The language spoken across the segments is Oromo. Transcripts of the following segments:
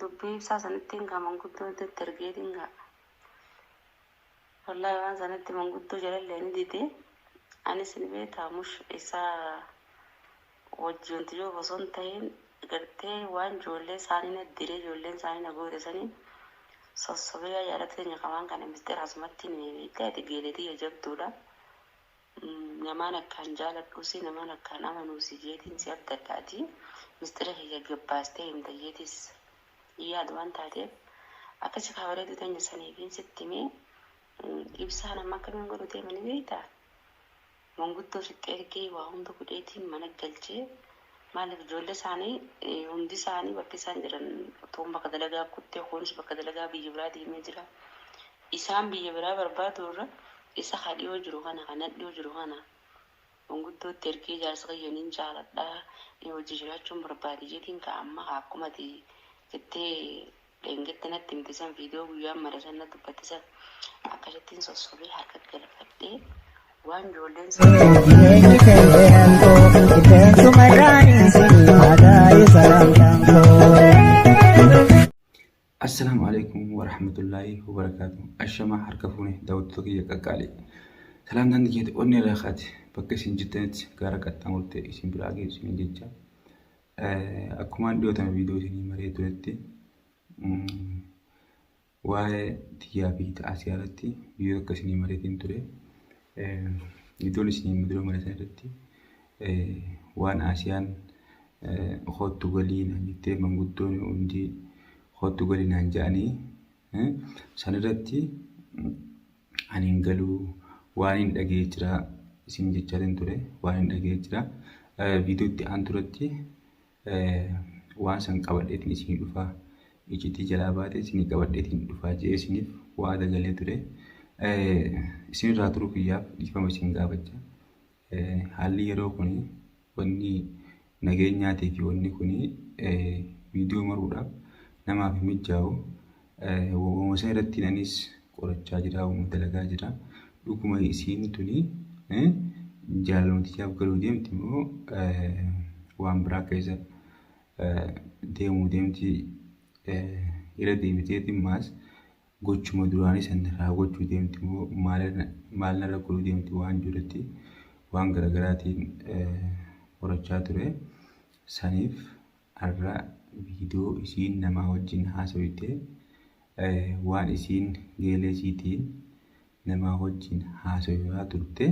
dubbii ibsaa sanatti hingaa manguddoo tergeeti hingaa wallahi waan sanatti manguddoo jalallee ni dide anis ni beekaa mush isaa wajjinti yoo boson ta'een gartee waan ijoollee isaanii na diree ijoolleen isaanii na goote sanii sossobee yaadata keenya qabaan kana misteera asumatti ni beekte geeletii jabduudha. Namaan akkaan jaaladhuusi namaan akkaan amanuusi jeetiin si adda addaati misteera kiyya gabbaastee himta jeetis yaadu waan taateef akkasi kaabareetu teenya saniifiin sittimee ibsaan amma akkamiin godhutee mani beektaa manguddoo sitti ergee waa hunda godheetiin mana galchee maaliif ijoollee isaanii hundi isaanii bakka isaan jiran toon bakka dalagaa kuttee kunis bakka dalagaa biyya biraa deemee jira isaan biyya biraa barbaadu irra isa hadhiyoo jiru kana kanadhiyoo jiru kana manguddootti ergee jaarsa qayyaniin jaaladhaa hojii jiraachuun barbaade jeetiin ka amma akkuma jettee leengetti natti himtisan viidiyoo guyyaan marasan na dubbatisan akkasittiin sossobee harka galfadhee waan ijoolleen السلام عليكم ورحمة الله وبركاته. الشمع حركفوني داود تقية قالي. سلام عندك يد أني راخات بكسين جتنت كارك التمرت اسم براغي اسم جتة. أكمان دوتنا فيديو سني مريت ولتي. واه تيابي تأسيارتي فيديو كسني مريت انتوري. فيديو سني مدرو مريت انتوري. وان آسيان خود تقولين جتة منقطوني وندي خود تقولين عنجاني سنرتي عنين قالوا وانين دقيترا اسم جتشارين توري وانين دقيترا فيديو تي انتورتي وان سن قبضتني اسمي دفا اجتي جلاباتي سني قبضتني دفا جي اسمي وادا قالي توري اسمي راترو كياف دفا مسين قابجا حالي يرو كوني وني نغينياتي في وني كوني فيديو مرورا nama fi mijjaawu wamasa irratti nanis qorachaa jira uumata dalagaa jira dhuguma isiin tuni jaalalumtichaaf galuu deemti immoo waan biraa keessa deemti irra deemteetiin maas gochuma duraanii sana raawwachuu deemti immoo maal narra godhuu deemti waan jirutti waan garaagaraatiin qorachaa ture saniif har'a video isiin nama wajjin haasawite waan isiin geeleesiitiin nama wajjin haasawaa turte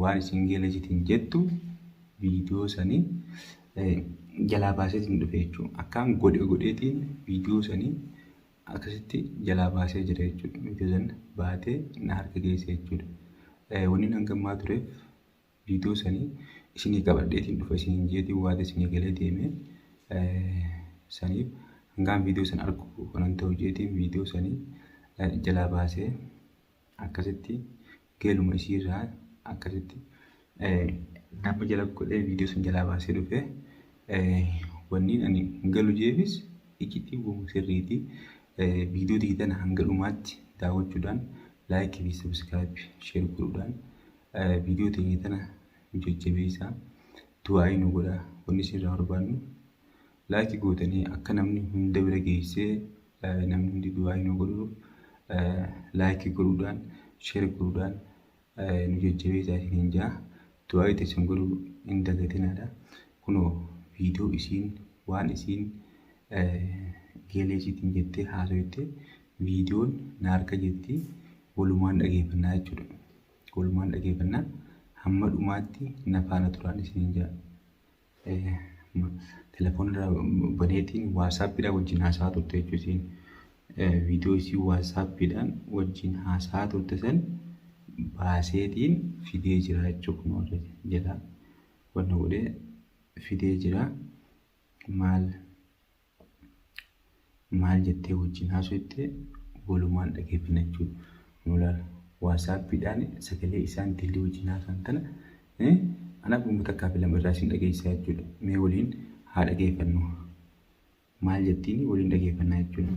waan isiin geeleesiitiin jettu video sanii jalaa baaseetiin dhufe jechuudha. Akkaan godheetiin video sanii akkasitti jalaa baasee jira jechuudha. Video sana baatee na harka geesse jechuudha. Wanni hangammaa tureef video sanii isinii qabadheetiin dhufa isiniin jeetiin waata isinii galee deemee saniif hangaan viidiyoo san argu kanan ta'u jeetiin viidiyoo sanii jalaa baasee akkasitti geeluma isiirraa akkasitti nama jala godhee viidiyoo san jalaa baasee dhufe wanniin ani galu jeefis iccitii uumu sirriitii viidiyoo diidan hanga dhumaatti daawwachuudhaan laayikii fi sabskiraayib sheer godhuudhaan viidiyoo teenya tana jajjabeessaa du'aa nu godha wanni sirraa barbaannu laayikii gootanii akka namni hunda bira geessee namni hundi du'aa nu godhu laayikii godhuudhaan sheer godhuudhaan nu jajjabeessaa isiniin jaa du'aa itti godhu hin dagatinaadha. Kunoo viidiyoo isiin waan isiin geeleesiitiin jettee haasawite viidiyoon na harka jetti walumaan dhageeffannaa jechuudha. Walumaan dhageeffannaa hamma dhumaatti na faana turaan isiniin jaa. Telefoonirraa baneetiin waasaappiidhaan wajjin haasaa turte jechuun viidiyoo isii waasaappiidhaan wajjin haasaa turte san baaseetiin fidee jira jechuudha. Jalaa wanna godhee fidee jira maal jettee wajjin haasofte walumaan dhageeffannaa jechuudha. Nulaan waasaappiidhaan sagalee isaan dillee wajjin haasan tana anaaf uummata akka filama irraa isin dhageessaa jechuudha. Mee waliin haa dhageeffannu. Maal jettiin waliin dhageeffannaa jechuudha.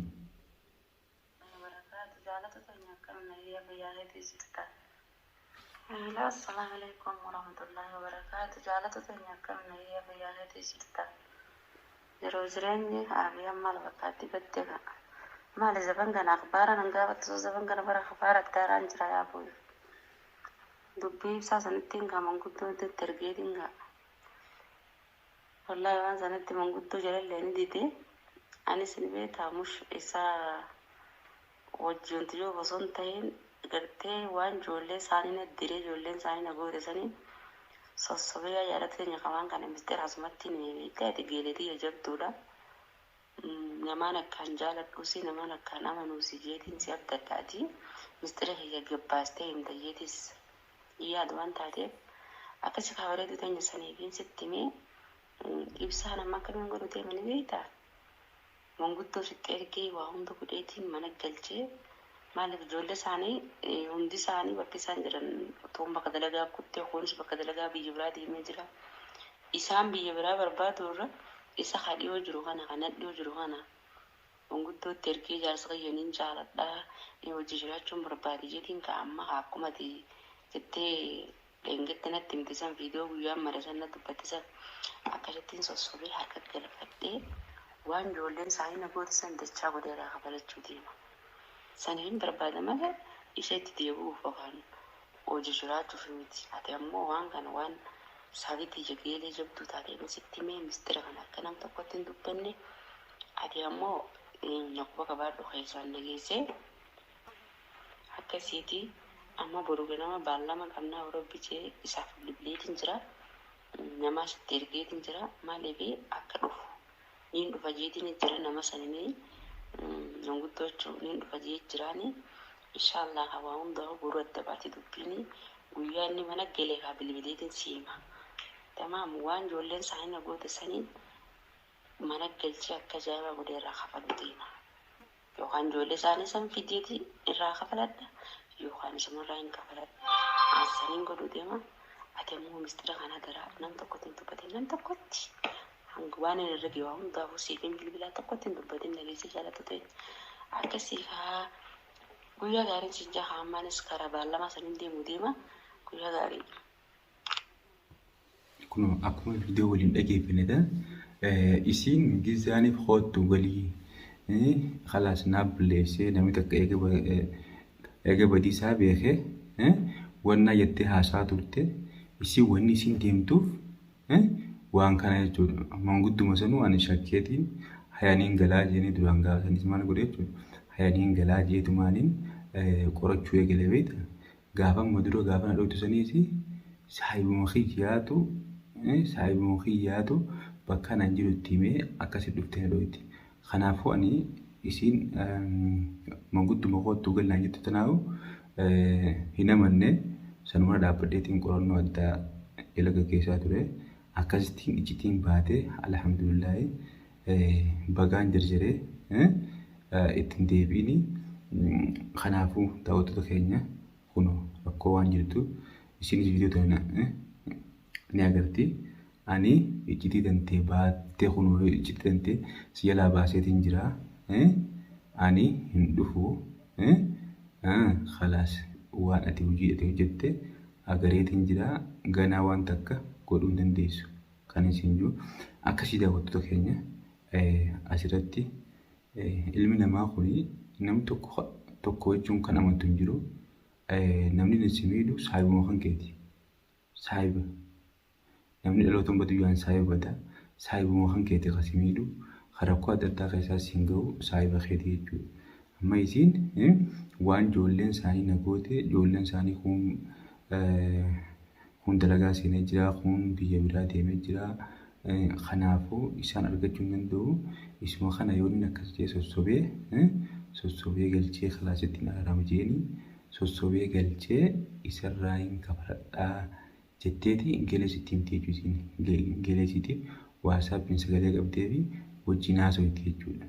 Assalamu alaikum warahmatullahi wabarakatuh. Jaalatu teenya akkam nayyee fayyaa keetii jirta. yeroo jireenyi aabii amma bakkaatti gaddee kana maali zaban kana akhbaara nan gaafattu zaban kana bara akhbaara daaraan jira yaabuu dubbii ibsaa sanittiin kaa manguddoo tergeetiin kaa wallahi waan sanatti manguddoo jalallee ni dide anis ni beekaa mush isaa wajjinti yoo osoo hin ta'in gartee waan ijoollee isaanii na diree ijoolleen isaanii na goote sanii sossobee yaadata keenya qabaan kana mistira asumatti ni beekte ati geeletii jabduudha. Namaan akkaan jaaladhuusi namaan akkaan amanuusi jeetiin si abda addaati mistira kiyya gabbaastee himta jeetis yaadu waan taateef akkasi kaabareetu teenya saniifiin sitti mee ibsaan amma akkamiin godhu deemani beektaa manguddoo sitti ergee waa hunda godheetiin mana galchee maaliif ijoollee isaanii hundi isaanii bakki isaan jiran toon bakka dalagaa kuttee kunis bakka dalagaa biyya biraa deemee jira isaan biyya biraa barbaadu irra isa hadhiyoo jiru kana kan hadhiyoo jiru kana manguddootti ergee jaarsa qayyaniin jaaladhaa hojii jiraachuun barbaade jeetiin ka amma akkuma jettee leengetti natti himtisan viidiyoo guyyaan marasan na dubbatisan akkasittiin sossobee harka galfadhee waan ijoolleen isaanii na gootisan dachaa godheeraa kabalachuu deema. Saniin barbaada malee isheetti deebi'uuf yookaan hojii jiraachuuf miti. Ati ammoo waan kana waan saafitti jageelee jabduu taatee sitti mee mistira kana akka nam tokkotti hin dubbanne ati ammoo naquba qabaadhu keessaan nageessee akkasiiti amma boru ganama baallama qabnaa yeroo bichee isaaf bilbileetiin jira nama sitti ergeetiin jira maaliif akka dhufu niin dhufa jeetiin jira nama sananii manguddoo jechuun niin dhufa jee jiraani inshaallah hawaa hundaa boru adda baate dubbiini guyyaa inni mana galee kaa bilbileetiin siima tamaam waan ijoolleen isaanii na goote sanii mana galchee akka ajaa'ibaa godhee irraa kafalu deema yookaan ijoollee isaanii san fideeti irraa kafaladha yookaan isamarraa hin kafaladha asaniin godhu deema ati ammoo mistira kana daraa nam tokkotti hin dubbatin nam tokkotti hanga waan hin irra gahee waa hundaafuu siifin bilbilaa tokkotti hin dubbatin nageessee jaalatu ta'e akkasii kaa guyyaa gaariin sinjaa haamaanis karaa baallama saniin deemu deema guyyaa gaarii. Kun akkuma viidiyoo waliin dhageeffanidha. Isiin gizaaniif hoottu walii khalaas naaf buleessee namni takka eega badiisaa beekee wannaa jettee haasaa turte isiin wanni isiin deemtuuf waan kana jechuudha. Mangudduma sanuu ani shakkeetiin hayaaniin galaa jeeni duraan gaafasanis maal godhe jechuudha. Hayaaniin galaa jeetu maaliin qorachuu eegalee beekta. Gaafa madura gaafa na dhootu saniisi saayibuma xiyyaatu bakka nan jirutti himee akkasi dhuftee na dhooyti. Kanaafuu ani isiin mangudduma hoottuu galnaan jettu tanaawu hin amanne sanuma dhaabbadheetiin qorannoo addaa ilaga keessaa ture. Akkasittiin iccitiin baatee alhamdulillahi bagaan jarjaree ittiin deebiini. Kanaafuu daawwattoota keenya kun rakkoo waan jirtu isinis viidiyoo tana ni agarti. Ani iccitii dantee baattee kun iccitii dantee si jalaa baaseetiin jira. Ani hin dhufu khalaas waan ati hojjette agareetiin jira ganaa waan takka godhuu hin dandeessu. Kan isin jiru akkasii daawwattoota keenya asirratti ilmi namaa kuni namni tokko jechuun kan amantu hin jiru. Namni isin miidhu saayibuma kan keeti. Saayiba namni dhaloota ummatu yaan saayibata saayibuma kan keeti kasi miidhu rakkoo adda addaa keessaa siin gahu saayiba keeti jechuudha. Amma isiin waan ijoolleen isaanii na goote ijoolleen isaanii kun dalagaa seenee jira kun biyya biraa deemee jira. Kanaafuu isaan argachuu hin danda'u. Isuma kana yoo inni akkas jee sossobee galchee khalaasitti naaramu jeeni sossobee galchee isarraa hin kafaladhaa jetteeti geleesitti himtee jechuudha. Geleesitti waasaappiin sagalee qabdee fi wajjin haasawatti jechuudha.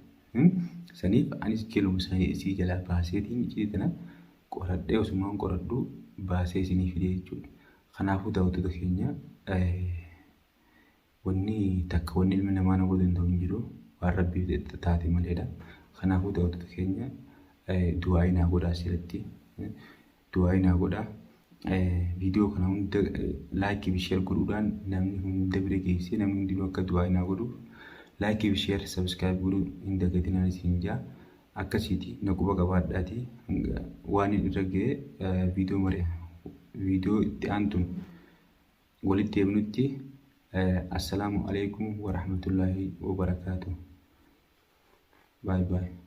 Saniif anis keluma isii jalaa baaseetiin iccitii tana qoradhee osumaan qoradhu baasee isinii fidee jechuudha. Kanaafuu daawwattoota keenya wanni takka wanni ilmi namaa nama danda'u hin jiru waan rabbii taate maleedha. Kanaafuu daawwattoota keenya du'aa inaa godhaa asirratti du'aa inaa godhaa. Viidiyoo kana hunda laayikii fi sheer godhuudhaan namni hunda bira geessee namni hundinuu akka du'aa inaa godhuuf laayikii fi sheer sabskiraayib godhuu hin dagatinaa isin jaa. Akkasitti na quba qabaadhaati waan irra ga'e viidiyoo itti aantuun walitti deemnutti. Assalaamu alaikum wa rahmatullahi wa barakaatuh. Bye bye.